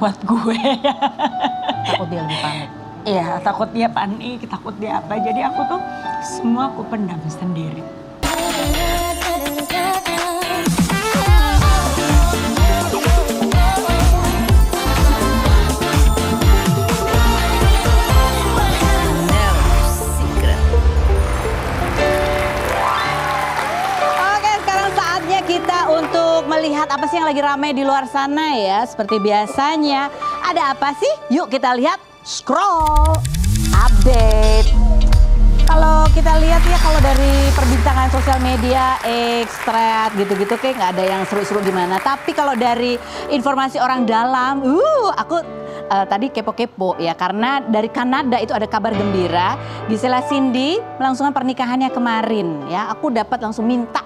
kuat gue. Takut dia lebih panik. Iya, takut dia panik, takut dia apa. Jadi aku tuh semua aku pendam sendiri. Kita untuk melihat apa sih yang lagi ramai di luar sana ya. Seperti biasanya, ada apa sih? Yuk kita lihat, scroll, update. Kalau kita lihat ya, kalau dari perbincangan sosial media, Thread gitu-gitu kayak nggak ada yang seru-seru gimana. Tapi kalau dari informasi orang dalam, aku tadi kepo-kepo ya, karena dari Kanada itu ada kabar gembira. Gisela Cindy melangsungkan pernikahannya kemarin ya. Aku dapat langsung minta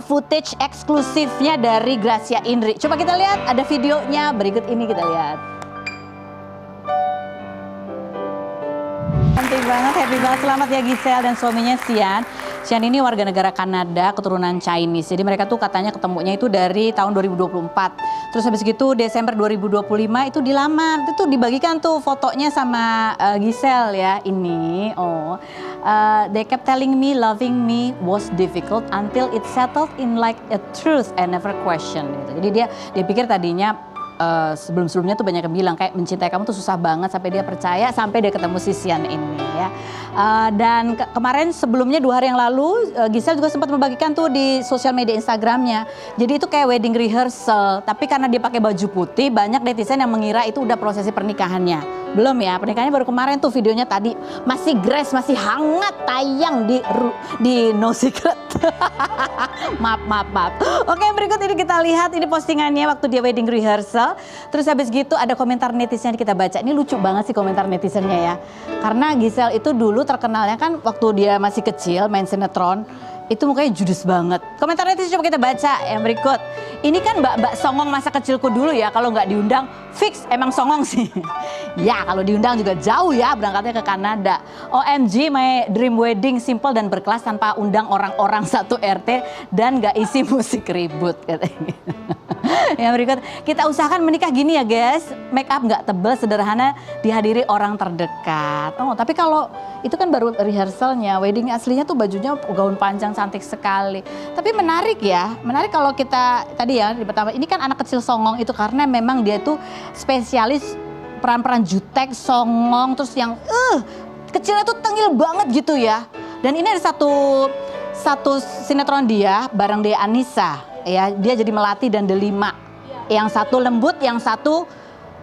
footage eksklusifnya dari Gracia Indri. Coba kita lihat, ada videonya berikut ini, kita lihat. Cantik banget, happy banget. Selamat ya Giselle dan suaminya Sian. Sian ini warga negara Kanada, keturunan Chinese. Jadi mereka tuh katanya ketemunya itu dari tahun 2024. Terus habis gitu Desember 2025 itu dilamar. Itu tuh dibagikan tuh fotonya sama Giselle ya. Ini, they kept telling me loving me was difficult until it settled in like a truth and never question. Gitu. Jadi dia pikir tadinya sebelum-sebelumnya tuh banyak yang bilang kayak mencintai kamu tuh susah banget, sampai dia percaya, sampai dia ketemu si Sian ini ya. Dan kemarin sebelumnya 2 hari yang lalu Giselle juga sempat membagikan tuh di sosial media Instagramnya. Jadi itu kayak wedding rehearsal, tapi karena dia pakai baju putih banyak netizen yang mengira itu udah prosesi pernikahannya. Belum ya, pernikahannya baru kemarin tuh, videonya tadi masih grace, masih hangat tayang di No Secret. maaf. Oke, berikut ini kita lihat, ini postingannya waktu dia wedding rehearsal. Terus habis gitu ada komentar netizen kita baca. Ini lucu banget sih komentar netizennya ya. Karena Giselle itu dulu terkenalnya kan waktu dia masih kecil main sinetron. Itu mukanya judes banget. Komentar netizen coba kita baca yang berikut. Ini kan mbak-mbak songong masa kecilku dulu ya, kalau nggak diundang fix emang songong sih. Ya kalau diundang juga jauh ya, berangkatnya ke Kanada. OMG, my dream wedding simple dan berkelas tanpa undang orang-orang satu RT dan nggak isi musik ribut katanya. Yang berikut, kita usahakan menikah gini ya guys, make up nggak tebel, sederhana, dihadiri orang terdekat. Tapi kalau itu kan baru rehearsalnya, wedding aslinya tuh bajunya gaun panjang cantik sekali. Tapi menarik ya, menarik kalau kita tadi ya di pertama, ini kan anak kecil songong itu karena memang dia tuh spesialis peran-peran jutek, songong, terus yang kecilnya tuh tengil banget gitu ya. Dan ini ada satu sinetron dia bareng Dea Anissa. Ya, dia jadi Melati dan Delima. Yang satu lembut, yang satu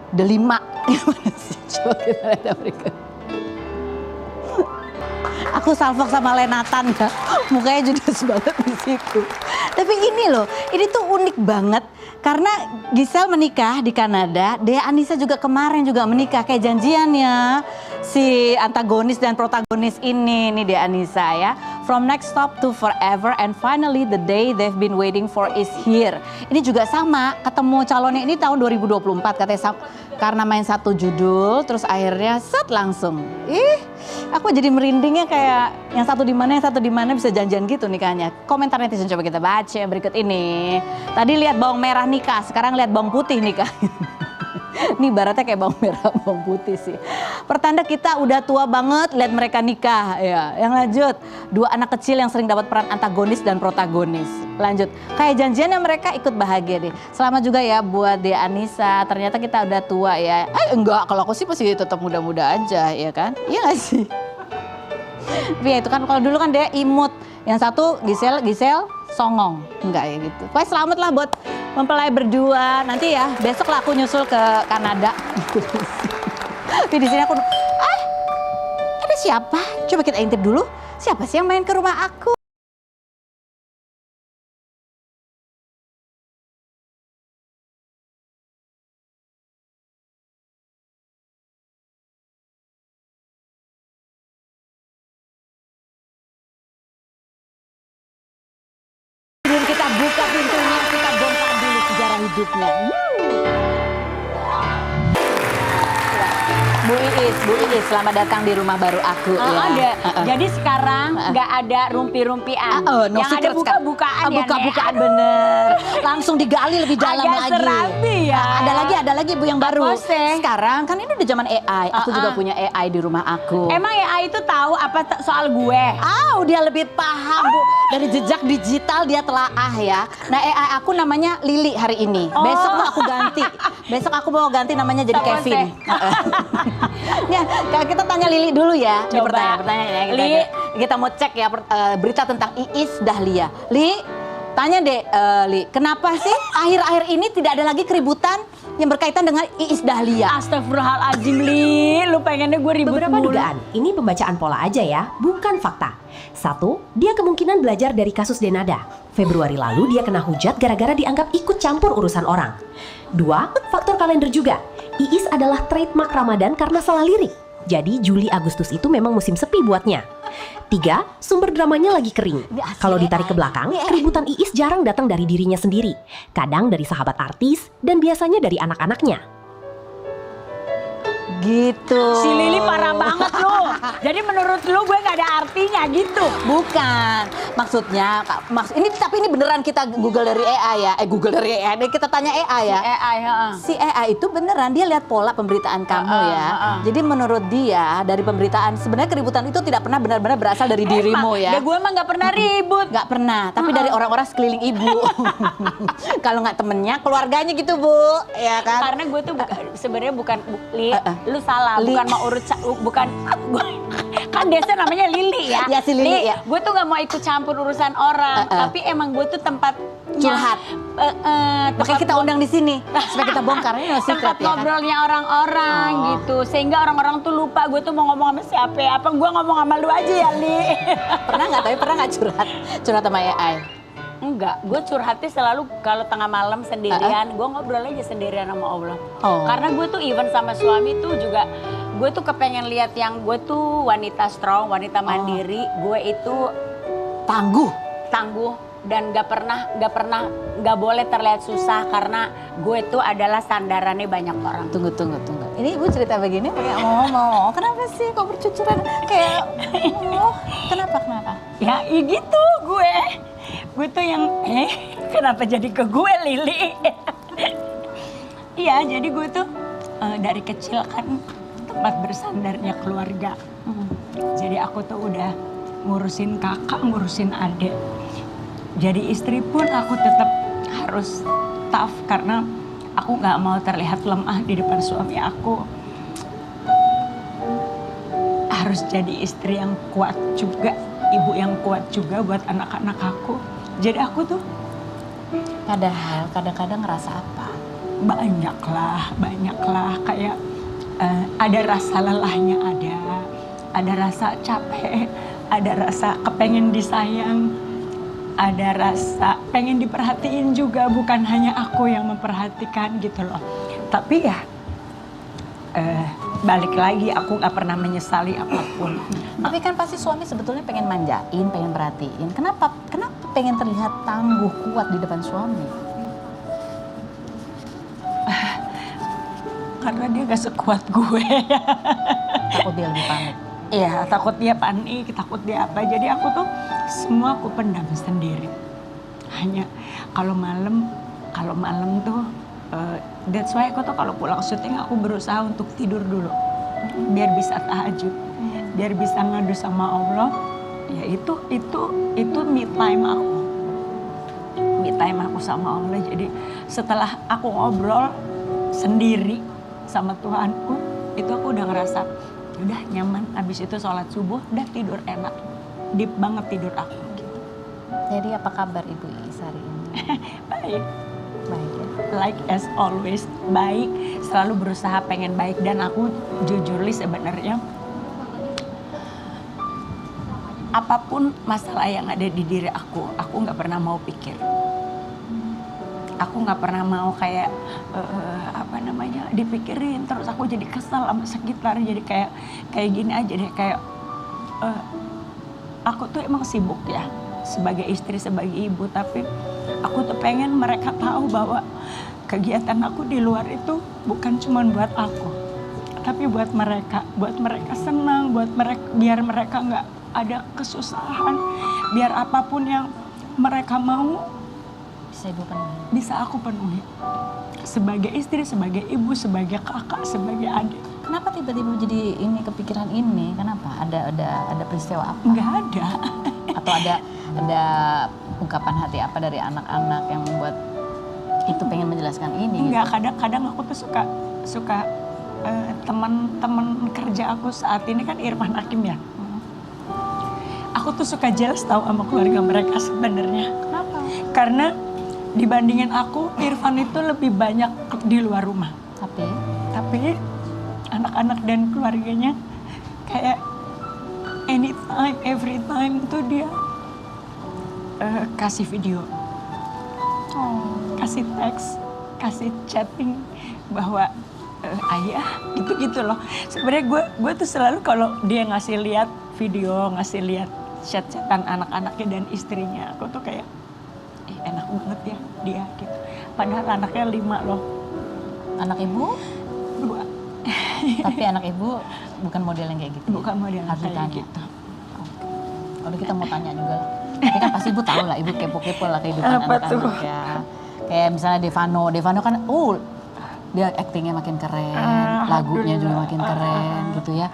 Delima. Gimana sih? Coba kita lihat berikut. Aku salfok sama Lenatan ya. Mukanya judes banget di situ. Tapi ini loh, ini tuh unik banget. Karena Giselle menikah di Kanada, Dea Anissa juga kemarin juga menikah. Kayak janjiannya si antagonis dan protagonis ini Dea Anissa ya. From next stop to forever and finally the day they've been waiting for is here. Ini juga sama, ketemu calonnya ini tahun 2024 katanya karena main satu judul terus akhirnya set langsung. Aku jadi merindingnya kayak yang satu di mana bisa janjian gitu nikahnya. Komentar netizen coba kita baca yang berikut ini. Tadi lihat bawang merah nikah, sekarang lihat bawang putih nikah. Ini ibaratnya kayak bawang merah, bawang putih sih. Pertanda kita udah tua banget lihat mereka nikah ya. Yang lanjut, 2 anak kecil yang sering dapat peran antagonis dan protagonis. Lanjut, kayak janjiannya mereka ikut bahagia deh. Selamat juga ya buat Dea Anissa. Ternyata kita udah tua ya. Enggak, kalau aku sih masih tetap muda-muda aja ya kan? Iya gak sih? Tapi ya itu kan kalau dulu kan dia imut. Yang satu Giselle songong. Enggak ya gitu. Pokoknya selamat lah buat mempelai berdua. Nanti ya besok lah aku nyusul ke Kanada. Tapi di sini aku, ada siapa? Coba kita intip dulu. Siapa sih yang main ke rumah aku? Kita buka pintunya, kita bongkar dulu sejarah hidupnya. Bu Iis, selamat datang di rumah baru aku ya. Ada. Jadi sekarang nggak ada rumpi-rumpian. No yang ada buka-bukaan ya, buka-bukaan bener. Langsung digali lebih dalam agak lagi. serabi ya. Ada lagi Bu yang baru. Apa sih? Sekarang kan ini udah zaman AI. Aku juga punya AI di rumah aku. Emang AI itu tahu apa soal gue? Dia lebih paham Bu. Dari jejak digital dia telaah ya. Nah AI aku namanya Lili hari ini. Besok mau aku ganti. Besok aku mau ganti namanya jadi Sama Kevin. Ya, kita tanya Lili dulu ya. Ini Coba. pertanyaan ya. Li. Kita mau cek ya berita tentang Iis Dahlia. Li, tanya deh Li, kenapa sih akhir-akhir ini tidak ada lagi keributan yang berkaitan dengan Iis Dahlia? Astagfirullahaladzim Li, lu pengennya gue ribut Beberapa mulu. dugaan, ini pembacaan pola aja ya, bukan fakta. 1. Dia kemungkinan belajar dari kasus Denada. Februari lalu dia kena hujat gara-gara dianggap ikut campur urusan orang. 2. Faktor kalender juga. Iis adalah trademark Ramadan karena salah lirik. Jadi Juli Agustus itu memang musim sepi buatnya. 3. Sumber dramanya lagi kering. Kalau ditarik ke belakang, keributan Iis jarang datang dari dirinya sendiri. Kadang dari sahabat artis dan biasanya dari anak-anaknya. Gitu. Si Lili parah banget lu. Jadi menurut lu gue gak ada artinya gitu. Bukan, maksudnya, ini tapi ini beneran kita Google dari AI ya. Google dari AI, kita tanya AI ya. AI, Si AI itu beneran dia lihat pola pemberitaan kamu ya. Jadi menurut dia dari pemberitaan sebenarnya keributan itu tidak pernah benar-benar berasal dari dirimu ya. Ya gue emang gak pernah ribut. Nggak pernah, tapi dari orang-orang sekeliling ibu. Kalau nggak temennya, keluarganya gitu Bu, ya kan? Karena gue tuh sebenarnya bukan Li, lu salah, Li. bukan mau urut bukan kan Desa namanya Lili ya. Ya, si Lili, ya. Gue tuh gak mau ikut campur urusan orang, tapi emang gue tuh tempat Curhat. Makanya kita undang di sini supaya kita bongkar ini no secret tempat ya kan? ngobrolnya orang-orang gitu, sehingga orang-orang tuh lupa gue tuh mau ngomong sama siapa ya. Apa gue ngomong sama lu aja ya Li? Pernah nggak curhat sama AI? Enggak, gue curhatnya selalu kalau tengah malam sendirian, gue ngobrol aja sendirian sama Allah. Karena gue tuh even sama suami tuh juga, gue tuh kepengen lihat yang gue tuh wanita strong, wanita mandiri, gue itu Tangguh. dan gak boleh terlihat susah karena gue tuh adalah sandarannya banyak orang. Tunggu. Ini Ibu cerita begini pakai mau. Kenapa sih kok bercucuran kayak kenapa? Ya gitu gue. Gue tuh yang kenapa jadi ke gue Lili? Iya, jadi gue tuh dari kecil kan tempat bersandarnya keluarga. Jadi aku tuh udah ngurusin kakak, ngurusin adik. Jadi istri pun aku tetap harus tough karena aku nggak mau terlihat lemah di depan suami aku. Harus jadi istri yang kuat juga, ibu yang kuat juga buat anak-anak aku. Jadi aku tuh Padahal kadang-kadang ngerasa apa? banyak lah kayak ada rasa lelahnya, ada rasa capek, ada rasa kepengen disayang, ada rasa pengen diperhatiin juga, bukan hanya aku yang memperhatikan gitu loh. Tapi ya balik lagi aku nggak pernah menyesali apapun. Tapi kan pasti suami sebetulnya pengen manjain, pengen perhatiin. Kenapa pengen terlihat tangguh, kuat di depan suami? Karena dia gak sekuat gue. Takut dia lebih panik. Iya, takut dia panik, takut dia apa. Jadi aku tuh semua aku pendam sendiri. Hanya kalau malam tuh that's why aku tuh kalau pulang syuting aku berusaha untuk tidur dulu. Biar bisa tahajud. Biar bisa ngadu sama Allah. Ya itu me time aku. Me time aku sama Allah. Jadi setelah aku ngobrol sendiri sama Tuhanku, itu aku udah ngerasa udah nyaman. Abis itu sholat subuh udah tidur enak, deep banget tidur aku gitu. Jadi apa kabar Ibu Iis hari ini? Baik Ya. like as always, baik, selalu berusaha pengen baik. Dan aku jujur Li, sebenarnya apapun masalah yang ada di diri aku nggak pernah mau pikir. Aku nggak pernah mau kayak dipikirin terus aku jadi kesal sama sekitar, jadi kayak gini aja deh, kayak aku tuh emang sibuk ya sebagai istri, sebagai ibu, tapi aku tuh pengen mereka tahu bahwa kegiatan aku di luar itu bukan cuma buat aku, tapi buat mereka senang, biar mereka nggak ada kesusahan, biar apapun yang mereka mau bisa aku penuhi. Sebagai istri, sebagai ibu, sebagai kakak, sebagai adik. Kenapa tiba-tiba jadi ini kepikiran ini? Kenapa? Ada peristiwa apa? Nggak ada. Atau ada ungkapan hati apa dari anak-anak yang membuat itu pengen menjelaskan ini? Enggak, Gitu? kadang aku tuh suka teman-teman kerja aku saat ini kan Irfan Hakim ya. Aku tuh suka jealous tahu sama keluarga mereka sebenarnya. Kenapa? Karena dibandingin aku, Irfan itu lebih banyak di luar rumah. Tapi anak-anak dan keluarganya kayak anytime, every time tuh dia kasih video, kasih teks, kasih chatting bahwa ayah gitu-gitu loh. Sebenarnya gue tuh selalu kalau dia ngasih lihat video, ngasih lihat chat-chatan anak-anaknya dan istrinya, aku tuh kayak enak banget ya dia gitu. Padahal anaknya 5 loh. Anak ibu? 2. Tapi anak ibu bukan model yang kayak gitu. Bukan model Harus kayak ditanya. gitu. Kalau kita mau tanya juga. Tapi kan pasti ibu tahu lah, ibu kepo-kepo lah kehidupan Apa tuh? anak-anak ya. Kayak misalnya Devano kan dia aktingnya makin keren, lagunya juga makin keren gitu ya.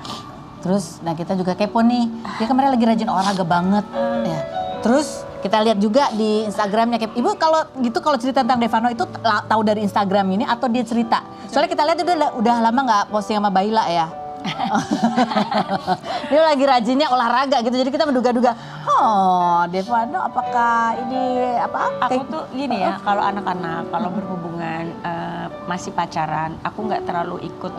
Terus nah kita juga kepo nih, dia kemarin lagi rajin olahraga banget ya. Terus kita lihat juga di Instagramnya, ibu kalau cerita tentang Devano itu tahu dari Instagram ini atau dia cerita? Soalnya kita lihat udah lama nggak posting sama Baila ya. Dia lagi rajinnya olahraga gitu, jadi kita menduga-duga, Devano apakah ini apa? Aku tuh gini ya, kalau anak-anak kalau berhubungan masih pacaran, aku nggak terlalu ikut.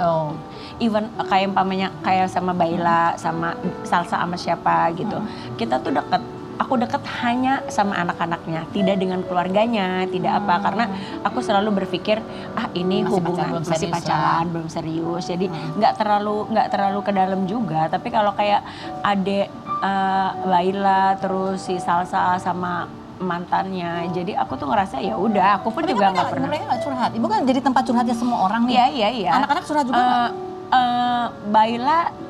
Even kayak umpamanya kayak sama Baila, sama Salsa sama siapa gitu, kita tuh deket. Aku deket hanya sama anak-anaknya, tidak dengan keluarganya, tidak apa, karena aku selalu berpikir ini Masih hubungan pacaran, masih pacaran, belum serius, jadi nggak terlalu ke dalam juga. Tapi kalau kayak adek Baila terus si Salsa sama mantannya, jadi aku tuh ngerasa ya udah, aku pun Tapi juga kan nggak pernah. mereka nggak curhat, ibu kan jadi tempat curhatnya semua orang nih. Iya. Anak-anak curhat juga nggak? Baila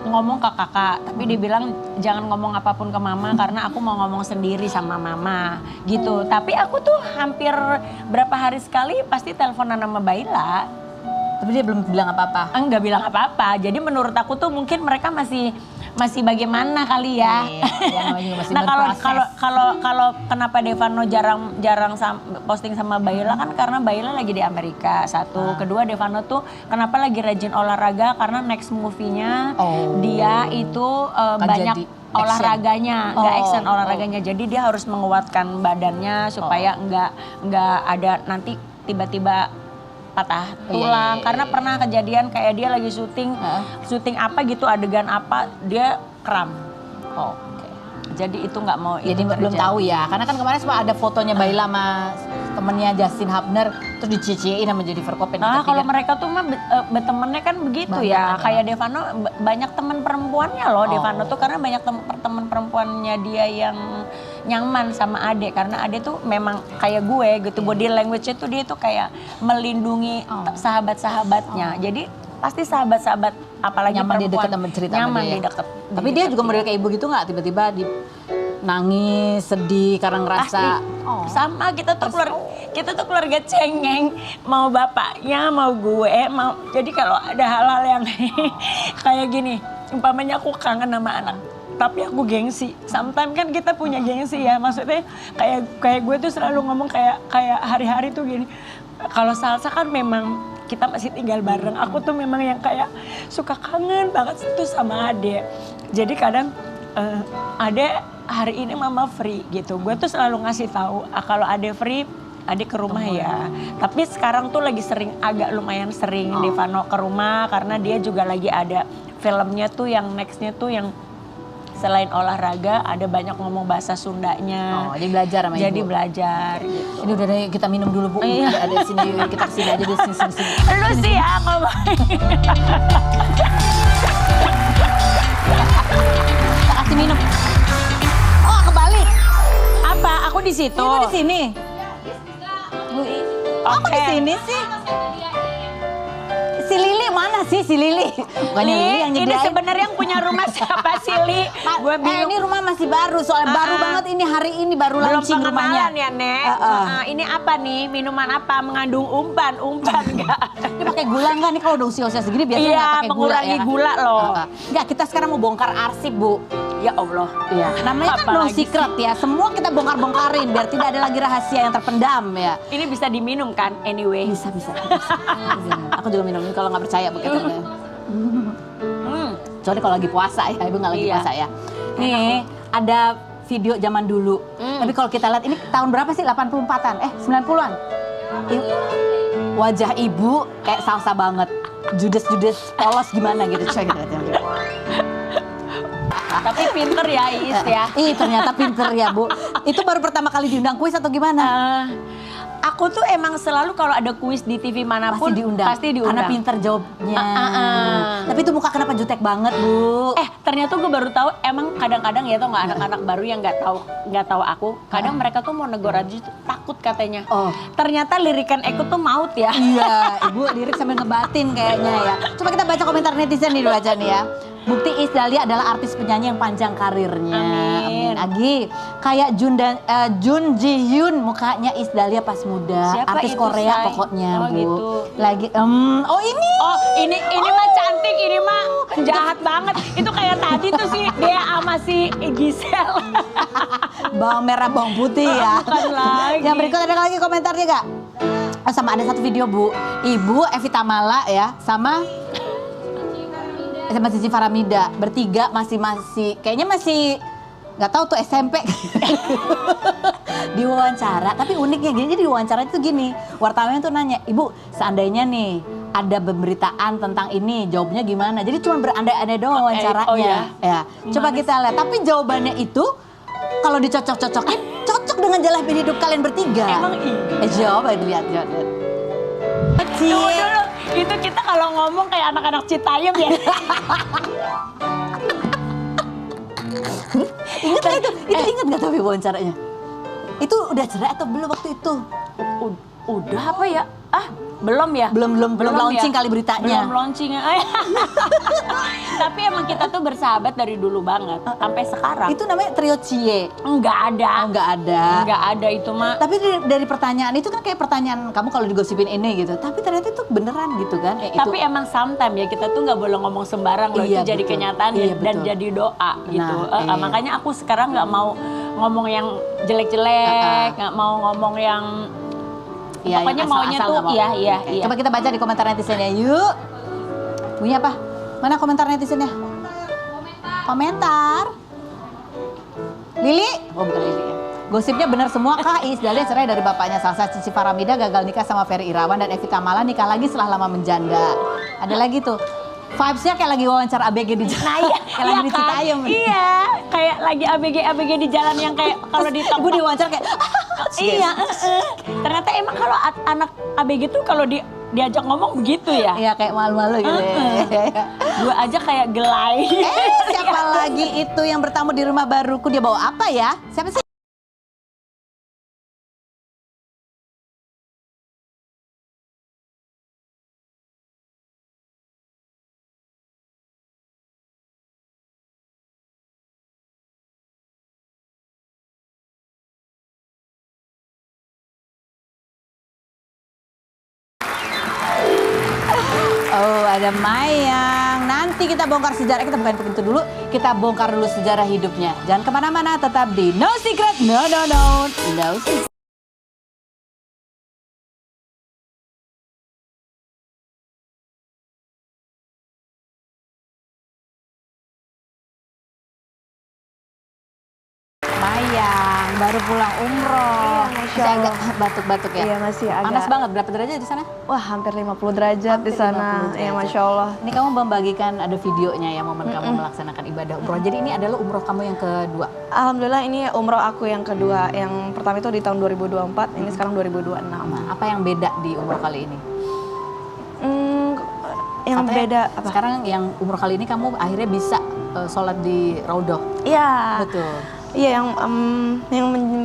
ngomong ke kakak, tapi dia bilang jangan ngomong apapun ke mama karena aku mau ngomong sendiri sama mama gitu. Tapi aku tuh hampir berapa hari sekali pasti teleponan sama Baila. Tapi dia belum bilang apa-apa. Enggak bilang apa-apa. Jadi menurut aku tuh mungkin mereka masih bagaimana kali ya. Iya, namanya juga masih Nah berproses. kalau kenapa Devano jarang posting sama Baila kan karena Baila lagi di Amerika satu. Kedua Devano tuh kenapa lagi rajin olahraga karena next movie-nya dia itu banyak jadi olahraganya, nggak action olahraganya. Jadi dia harus menguatkan badannya supaya nggak ada nanti tiba-tiba patah tulang. Karena pernah kejadian kayak dia lagi syuting apa gitu, adegan apa dia kram. Jadi itu nggak mau. Jadi belum tahu ya, karena kan kemarin sempat ada fotonya Baila sama temennya Justin Hubner terus diciciin sama Jennifer Copen. Nah kalau mereka tuh mah temennya kan begitu banyak ya. Kayak Devano banyak teman perempuannya loh. Devano tuh karena banyak teman perempuannya dia yang nyaman sama Ade. Karena Ade tuh memang kayak gue gitu. Body language-nya tuh dia tuh kayak melindungi sahabat-sahabatnya. Jadi pasti sahabat-sahabat apalagi nyaman di perempuan dekat sama cerita nyaman sama dia. di dekat. Tapi dia juga model kayak ibu gitu nggak? Tiba-tiba nangis, sedih karena ngerasa sama kita tuh keluarga cengeng, mau bapaknya mau gue mau. Jadi kalau ada hal-hal yang kayak gini, umpamanya aku kangen sama anak tapi aku gengsi. Sometimes kan kita punya gengsi ya, maksudnya kayak gue tuh selalu ngomong kayak hari-hari tuh gini. Kalau Salsa kan memang kita masih tinggal bareng. Aku tuh memang yang kayak suka kangen banget tuh sama Ade. Jadi kadang Ade hari ini mama free gitu. Gue tuh selalu ngasih tahu kalau Ade free, Ade ke rumah ya. Tapi sekarang tuh lagi agak lumayan sering Devano ke rumah karena dia juga lagi ada filmnya tuh yang nextnya tuh yang selain olahraga ada banyak ngomong bahasa Sundanya. Jadi belajar sama ibu. Jadi belajar gitu. Ini udah deh, kita minum dulu Bu. Ada sini, kita kesini aja di sini. Lu sih ya ngomong. Kita kasih minum. Kebalik. Apa? Aku di situ. Ibu di sini. Kok di sini sih? Si Lili mana mana sih si Lili? Bukannya Lili yang ini nyediain. sebenarnya yang punya rumah siapa sih, Li? Gue bingung. Ini rumah masih baru, soalnya baru banget ini hari ini baru Belum launching rumahnya. pengenalan ya, Nek. Ini apa nih? Minuman apa? Mengandung umpan enggak? Ini pakai gula nggak nih kalau udah usia-usia segini biasanya Iya, nggak pakai gula mengurangi ya? gula loh. Nggak, kita sekarang mau bongkar arsip, Bu. Ya Allah. Iya. Namanya kan no Apalagi secret ya. Semua kita bongkar-bongkarin biar tidak ada lagi rahasia yang terpendam ya. Ini bisa diminum kan anyway? Bisa. Aku juga minum kalau nggak percaya begitu. Soalnya kalau lagi puasa ya, Ibu nggak lagi Iya. puasa ya. Nih, ada video zaman dulu. Tapi kalau kita lihat ini tahun berapa sih? 84-an? 90-an? Wajah Ibu kayak salsa banget. Judes polos gimana gitu. Coba kita lihat. Tapi pinter ya Iis ya. Ih, ternyata pinter ya, Bu. Itu baru pertama kali diundang kuis atau gimana? Aku tuh emang selalu kalau ada kuis di TV manapun Pasti diundang. Karena pinter jawabnya. Tapi itu muka kenapa jutek banget, Bu? Ternyata gue baru tahu emang kadang-kadang ya tuh nggak anak-anak baru yang nggak tahu aku. Kadang mereka tuh mau negor aja tuh takut katanya. Oh. Ternyata lirikan Eko tuh maut ya. Iya, Ibu lirik sambil ngebatin kayaknya ya. Coba kita baca komentar netizen nih dibaca nih ya. Bukti Iis Dahlia adalah artis penyanyi yang panjang karirnya. Amin. Agi, kayak Jun Ji Hyun mukanya Iis Dahlia pas muda. Siapa artis itu, Korea Say? pokoknya, Oh, Bu. gitu. Lagi, oh ini. Oh ini mah cantik, ini mah jahat banget. Itu kayak tadi tuh sih dia sama si Gisel. Bawang merah, bawang putih ya. Bukan lagi. Yang berikut ada lagi komentarnya Kak. Sama ada satu video, Bu. Ibu Evita Mala ya, sama Cici Faramida. Bertiga masih kayaknya masih nggak tahu tuh SMP. Diwawancara, tapi uniknya gini, jadi diwawancara itu gini, wartawan tuh nanya, Ibu seandainya nih ada pemberitaan tentang ini, jawabnya gimana? Jadi cuma berandai-andai doang wawancaranya. oh ya? Ya. Coba kita lihat, tapi jawabannya itu kalau dicocok-cocokin, cocok dengan jalan hidup kalian bertiga. Emang iya? Coba lihat. Tunggu dulu, itu kita kalau ngomong kayak anak-anak Citayam ya. Ingat nggak itu? Itu ingat nggak tapi wawancaranya? Itu udah cerai atau belum waktu itu? Udah apa ya? Belum ya? Belum launching ya? kali beritanya. Belum launching ya. Tapi emang kita tuh bersahabat dari dulu banget sampai sekarang. Itu namanya trio Cie. Enggak ada. Enggak ada itu mah. Tapi dari pertanyaan itu kan kayak pertanyaan kamu kalau digosipin ini gitu. Tapi ternyata itu beneran gitu kan? Tapi emang sometimes ya kita tuh nggak boleh ngomong sembarang loh. Iya, Itu jadi betul. kenyataan Iya, dan betul. jadi doa gitu. Iya. Makanya aku sekarang nggak mau ngomong yang jelek-jelek, nggak mau ngomong yang pokoknya yang maunya asal-asal tuh nggak mau. iya. Coba kita baca di komentar netizennya yuk. Punya apa? Mana komentar netizennya? Komentar. Lili? Oh bukan Lili ya. Gosipnya benar semua kah? Iis Dahlia cerai dari bapaknya. Salsa Cici Faramida gagal nikah sama Ferry Irawan dan Evita Mala nikah lagi setelah lama menjanda. Ada lagi tuh. Vibes-nya kayak lagi wawancara ABG di jalan. Nah iya, kayak lagi di Citayam. Iya, kayak lagi ABG di jalan yang kayak kalau di Ibu diwawancara kayak iya, ternyata emang kalau anak ABG tuh kalau diajak ngomong begitu ya. Iya kayak malu-malu gitu ya. Gue aja kayak gelai. Siapa lagi itu yang bertamu di rumah baruku, dia bawa apa ya? Siapa sih? Oh, ada Mayang. Nanti kita bongkar sejarah. Kita bukain pintu dulu. Kita bongkar dulu sejarah hidupnya. Jangan kemana-mana, tetap di No Secret, No Secret. Mayang, baru pulang umroh. Iya, Masya Masih Allah. agak batuk-batuk ya? Iya, masih agak. Panas banget, berapa derajat di sana? Wah, hampir 50 derajat di sana. 50 Iya, derajat. Masya Allah. Ini kamu membagikan ada videonya ya momen kamu melaksanakan ibadah umroh. Jadi ini adalah umroh kamu yang kedua. Alhamdulillah ini umroh aku yang kedua. Yang pertama itu di tahun 2024, ini sekarang 2026. Nah, apa yang beda di umroh kali ini? Yang Katanya beda apa? Sekarang yang umroh kali ini kamu akhirnya bisa sholat di Raudhah. Iya. Betul. Iya, yang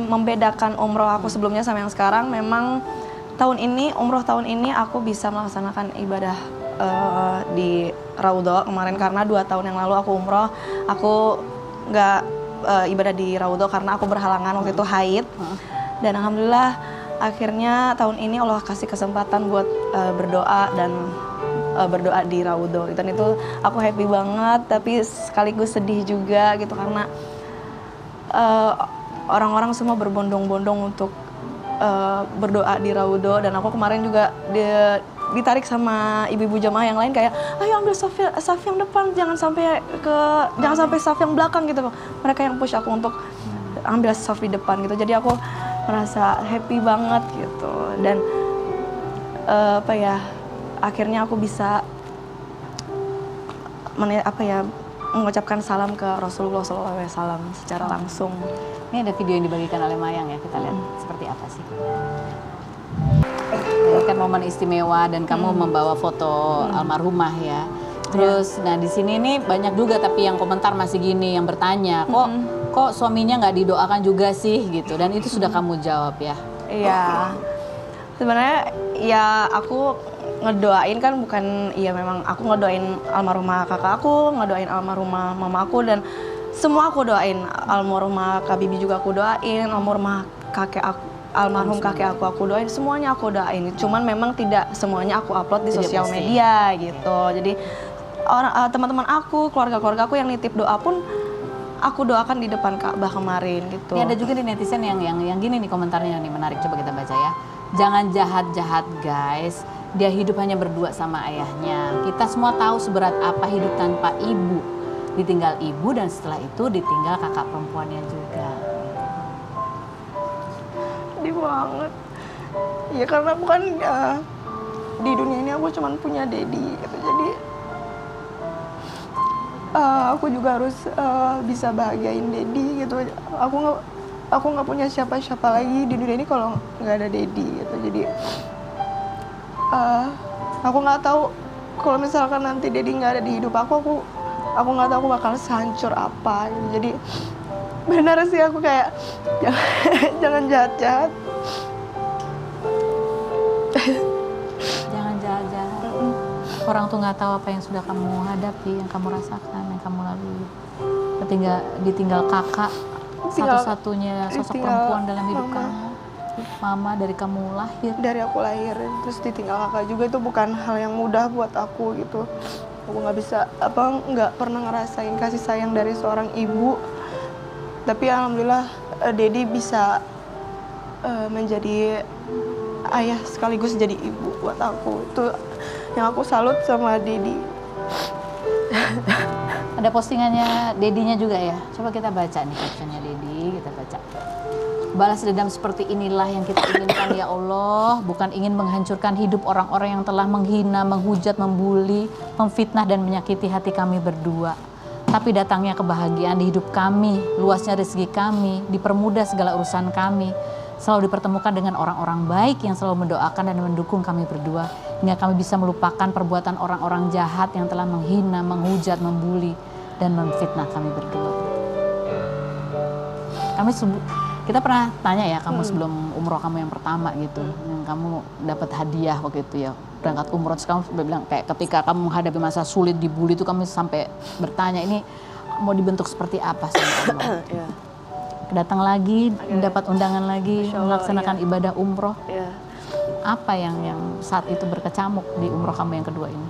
membedakan umroh aku sebelumnya sama yang sekarang memang umroh tahun ini aku bisa melaksanakan ibadah di Raudhah kemarin karena 2 tahun yang lalu aku umroh, aku nggak ibadah di Raudhah karena aku berhalangan waktu itu haid. Dan alhamdulillah akhirnya tahun ini Allah kasih kesempatan buat berdoa dan berdoa di Raudhah. Dan itu aku happy banget tapi sekaligus sedih juga gitu karena orang-orang semua berbondong-bondong untuk berdoa di Raudhah dan aku kemarin juga ditarik sama ibu-ibu jamaah yang lain kayak ayo ambil saf yang depan jangan sampai saf yang belakang gitu. Mereka yang push aku untuk ambil saf di depan gitu. Jadi aku merasa happy banget gitu dan akhirnya aku bisa mengucapkan salam ke Rasulullah SAW secara langsung. Ini ada video yang dibagikan oleh Mayang ya, kita lihat seperti apa sih. Ini kan momen istimewa dan kamu membawa foto almarhumah ya. Terus, nah di sini nih banyak juga tapi yang komentar masih gini, yang bertanya, kok suaminya nggak didoakan juga sih gitu. Dan itu sudah kamu jawab ya. Iya, sebenarnya ya aku ngedoain kan bukan, iya memang aku ngedoain almarhumah kakak aku, ngedoain almarhumah mama aku dan semua aku doain. Almarhumah Kak Bibi juga aku doain, almarhumah almarhum kakek aku doain, semuanya aku doain. Cuman memang tidak semuanya aku upload di sosial media gitu. Jadi teman-teman aku, keluarga-keluarga aku yang nitip doa pun aku doakan di depan Ka'bah kemarin gitu. Ini ada juga nih netizen yang gini nih komentarnya nih menarik, coba kita baca ya. Jangan jahat-jahat guys, dia hidup hanya berdua sama ayahnya. Kita semua tahu seberat apa hidup tanpa ibu. Ditinggal ibu dan setelah itu ditinggal kakak perempuannya juga. Sedih banget. Ya karena aku kan di dunia ini aku cuma punya Dedi gitu. Jadi aku juga harus bisa bahagiain Dedi gitu. Aku nggak punya siapa-siapa lagi di dunia ini kalau nggak ada Dedi gitu. Jadi aku nggak tahu kalau misalkan nanti Dedi nggak ada di hidup aku nggak tahu aku bakal sehancur apa gitu. Jadi benar sih aku kayak jangan jahat-jahat. Jangan jahat-jahat. Orang tuh nggak tahu apa yang sudah kamu hadapi, yang kamu rasakan, yang kamu lalui. Ditinggal kakak, satu-satunya sosok perempuan dalam hidup kamu. Mama dari kamu lahir. Dari aku lahir, terus ditinggal kakak juga itu bukan hal yang mudah buat aku gitu. Aku nggak pernah ngerasain kasih sayang dari seorang ibu. Tapi alhamdulillah Dedi bisa menjadi ayah sekaligus jadi ibu buat aku. Itu yang aku salut sama Dedi. Ada postingannya Dedinya juga ya. Coba kita baca nih captionnya Dedi, kita baca. Balas dendam seperti inilah yang kita inginkan ya Allah. Bukan ingin menghancurkan hidup orang-orang yang telah menghina, menghujat, membuli, memfitnah dan menyakiti hati kami berdua. Tapi datangnya kebahagiaan di hidup kami, luasnya rezeki kami, dipermudah segala urusan kami. Selalu dipertemukan dengan orang-orang baik yang selalu mendoakan dan mendukung kami berdua. Hingga kami bisa melupakan perbuatan orang-orang jahat yang telah menghina, menghujat, membuli, dan memfitnah kami berdua. Kita pernah tanya ya kamu sebelum umroh kamu yang pertama gitu, yang kamu dapat hadiah waktu itu ya, berangkat umroh. Terus kamu bilang kayak ketika kamu menghadapi masa sulit, dibully itu kamu sampai bertanya ini mau dibentuk seperti apa sih Allah? Datang lagi, mendapat undangan lagi, melaksanakan ibadah umroh. Apa yang saat itu berkecamuk di umroh kamu yang kedua ini?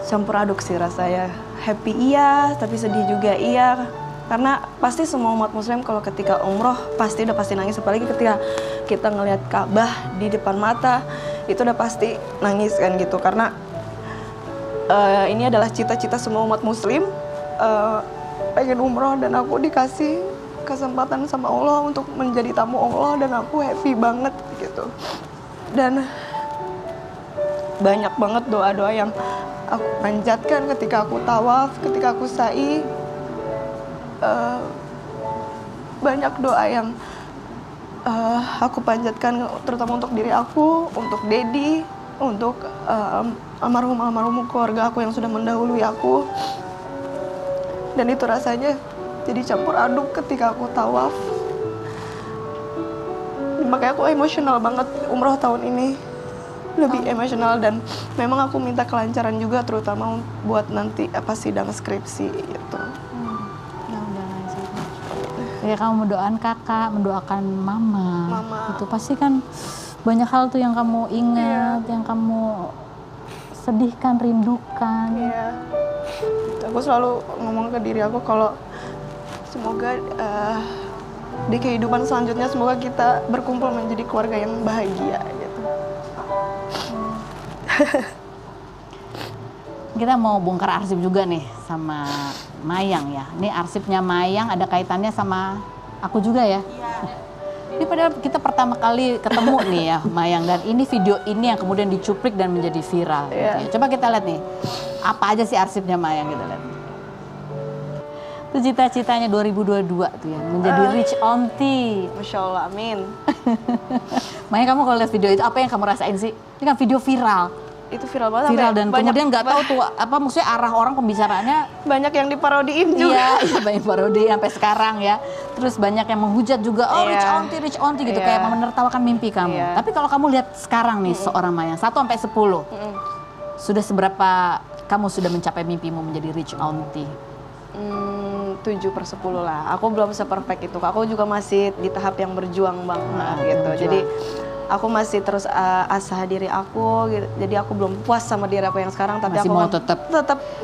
Campur aduk sih rasanya. Happy iya, tapi sedih juga iya. Karena pasti semua umat muslim kalau ketika umroh pasti nangis. Apalagi ketika kita ngelihat Ka'bah di depan mata, itu udah pasti nangis kan gitu. Karena ini adalah cita-cita semua umat muslim, pengen umroh dan aku dikasih kesempatan sama Allah untuk menjadi tamu Allah dan aku happy banget gitu. Dan banyak banget doa-doa yang aku panjatkan ketika aku tawaf, ketika aku sa'i. Banyak doa yang aku panjatkan terutama untuk diri aku, untuk Dedi, untuk almarhum keluarga aku yang sudah mendahului aku. Dan itu rasanya jadi campur aduk ketika aku tawaf. Makanya aku emosional banget umroh tahun ini. lebih emosional, dan memang aku minta kelancaran juga terutama buat nanti sidang skripsi gitu. Ya udah ya kamu mendoakan kakak, mendoakan mama. Itu pasti kan banyak hal tuh yang kamu ingat, yang kamu sedihkan, rindukan. Iya. Aku selalu ngomong ke diri aku kalau semoga di kehidupan selanjutnya semoga kita berkumpul menjadi keluarga yang bahagia gitu. Kita mau bongkar arsip juga nih sama Mayang ya. Ini arsipnya Mayang ada kaitannya sama aku juga ya. Ini padahal kita pertama kali ketemu nih ya Mayang, dan ini video ini yang kemudian dicuplik dan menjadi viral. Gitu ya. Coba kita lihat nih, apa aja sih arsipnya Mayang, kita lihat. Itu cita-citanya 2022 tuh ya, menjadi rich auntie. Masya Allah, amin. Mayang, kamu kalau lihat video itu apa yang kamu rasain sih? Ini kan video viral. Itu viral banget. Viral dan kemudian nggak tahu tuh apa maksudnya arah orang pembicaraannya. Banyak yang diparodiin juga. Iya, banyak parodi sampai sekarang ya. Terus banyak yang menghujat juga, oh rich auntie gitu, kayak menertawakan mimpi kamu. Tapi kalau kamu lihat sekarang nih seorang Mayang, 1 sampai 10, sudah seberapa kamu sudah mencapai mimpimu menjadi rich auntie? 7/10 lah. Aku belum seperfect itu. Aku juga masih di tahap yang berjuang banget gitu. Jadi aku masih terus asah diri aku gitu. Jadi aku belum puas sama diri aku yang sekarang, tapi masih aku mau tetap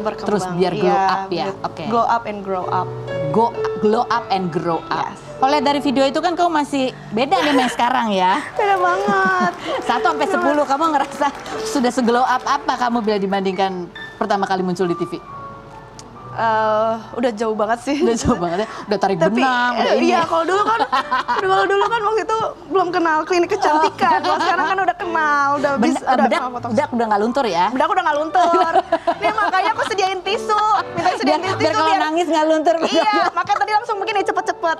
berkembang. terus biar glow up ya. Oke. Glow up and grow up. Glow up and grow up. Yes. Kalau lihat dari video itu kan kamu masih beda nih sama yang sekarang ya. Beda banget. 1 sampai 10 kamu ngerasa sudah se-glow up apa kamu bila dibandingkan pertama kali muncul di TV? Udah jauh banget sih. Udah jauh banget ya, udah tarik benang, udah ini. Iya, kalau dulu kan waktu itu belum kenal klinik kecantikan. Kalau sekarang kan udah kenal, udah bedak udah nggak luntur ya? Bedak udah nggak luntur. Nih makanya aku sediain tisu, minta sediain tisu biar kalau nangis nggak luntur. Iya, makanya tadi langsung begini cepet-cepet.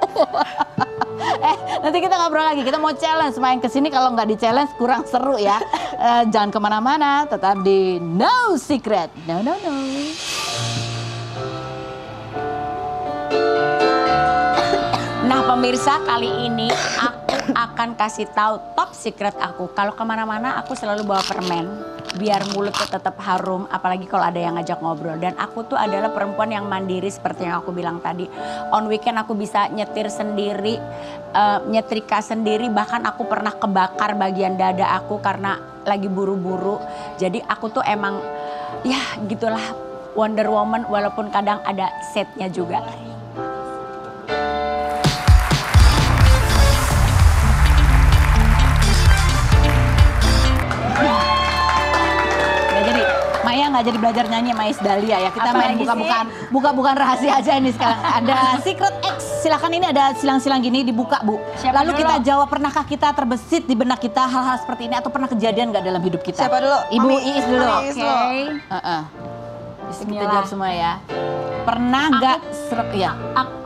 Nanti kita ngobrol lagi, kita mau challenge main kesini, kalau nggak di challenge kurang seru ya. Jangan kemana-mana, tetap di No Secret. No. Nah pemirsa, kali ini aku akan kasih tahu top secret aku. Kalau kemana-mana aku selalu bawa permen, biar mulutnya tetap harum, apalagi kalau ada yang ngajak ngobrol. Dan aku tuh adalah perempuan yang mandiri seperti yang aku bilang tadi. On weekend aku bisa nyetir sendiri, nyetrika sendiri, bahkan aku pernah kebakar bagian dada aku karena lagi buru-buru. Jadi aku tuh emang ya gitulah Wonder Woman, walaupun kadang ada setnya juga. Maya nggak jadi belajar nyanyi sama Is Dahlia ya. Kita main buka-bukaan rahasia aja ini sekarang. Ada Secret X. Silakan, ini ada silang-silang gini dibuka, Bu. Siapa Lalu dulu? kita jawab, pernahkah kita terbesit di benak kita hal-hal seperti ini atau pernah kejadian nggak dalam hidup kita? Siapa dulu? Ibu Mami. Iis dulu. Mami Iis dulu. Kita jawab semua ya. Pernah nggak serak ya?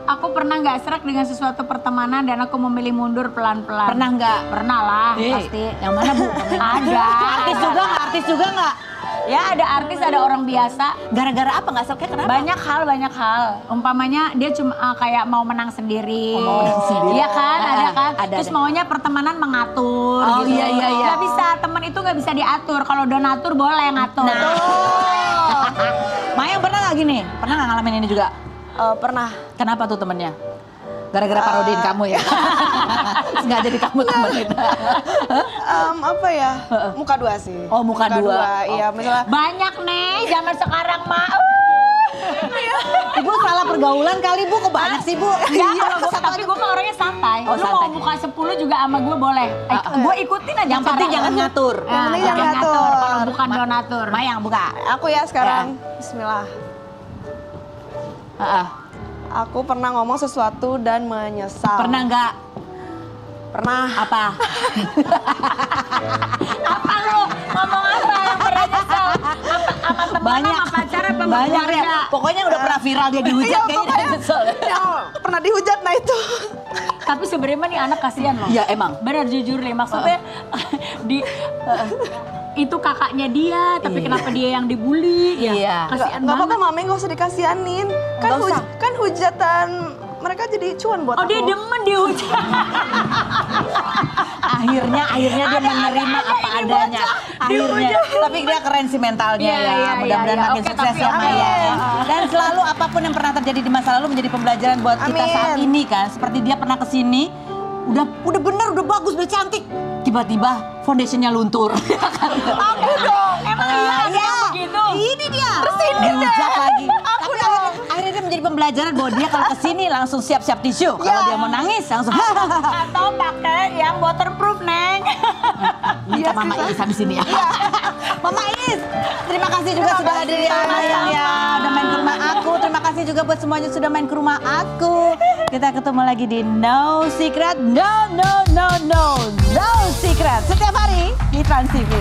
Aku pernah nggak serak dengan sesuatu pertemanan dan aku memilih mundur pelan-pelan. Pernah nggak? Pernah lah, pasti. Yang mana, Bu? Ada. Artis juga nggak? Artis juga nggak? Ya ada artis, ada orang biasa. Gara-gara apa nggak seraknya? Kenapa? Banyak hal. Umpamanya dia cuma kayak mau menang sendiri. Iya kan, ada kan. Terus maunya pertemanan mengatur. Oh, gitu. iya. Nggak bisa, temen itu nggak bisa diatur. Kalau donatur boleh ngatur. Mayang pernah nggak gini? Pernah nggak ngalamin ini juga? Pernah. Kenapa tuh temennya? Gara-gara parodiin kamu ya? Nggak jadi kamu temenin. Apa ya? Muka 2 sih. Oh, muka dua. Iya, misalnya Banyak nih zaman sekarang mah. Ibu salah pergaulan kali, Bu. Kok banyak sih, Bu? Ya, tapi gue mah orangnya santai. Oh, Lu santai. mau buka 10 juga sama gue boleh. Gue ikutin aja. Yang penting jangan ngatur. Yang penting jangan ngatur. Kalau bukan donatur. Mayang buka. aku ya sekarang. Bismillah. Aku pernah ngomong sesuatu dan menyesal. Pernah nggak? Pernah. Apa? Apa lu? Ngomong apa? Pernah nyesel? Sama temen Banyak. sama pacar apa sama Banyak ya. keluarga? Pokoknya udah pernah viral dia dihujat Iya, kayaknya dia nyesel. Yang pernah dihujat, nah itu. Tapi sebenarnya nih anak kasihan loh. Iya, emang. Bener jujur nih, maksudnya di itu kakaknya dia, tapi kenapa dia yang dibully? Iya. Kasihan Nggak apa-apa, banget. Mami, nggak usah dikasianin. Nggak usah. Kan hujatan mereka jadi cuan buat Oh aku. dia demen dihujat. Akhirnya dia menerima apa adanya. Akhirnya. Tapi dia keren sih mentalnya Iya, ya. iya, Mudah-mudahan iya. makin Oke, sukses tapi ya amin. Maya. Dan selalu apapun yang pernah terjadi di masa lalu menjadi pembelajaran buat kita Amin. saat ini kan. Seperti dia pernah kesini, udah bener, udah bagus, udah cantik. Tiba-tiba foundationnya luntur. Aku dong. Emang iya ada yang begitu. Ini dia. Dihujat lagi. Tapi akhirnya dia menjadi pembelajaran bahwa dia kalau kesini langsung siap-siap tisu. Kalau dia mau nangis langsung. Atau pakai yang waterproof, Neng. Minta Mama Is habis ini ya. Mama Is, terima kasih juga sudah hadir ya Maya ya. Udah main ke rumah aku. Terima kasih juga buat semuanya sudah main ke rumah aku. Kita ketemu lagi di No Secret, No Secret setiap hari di Trans TV.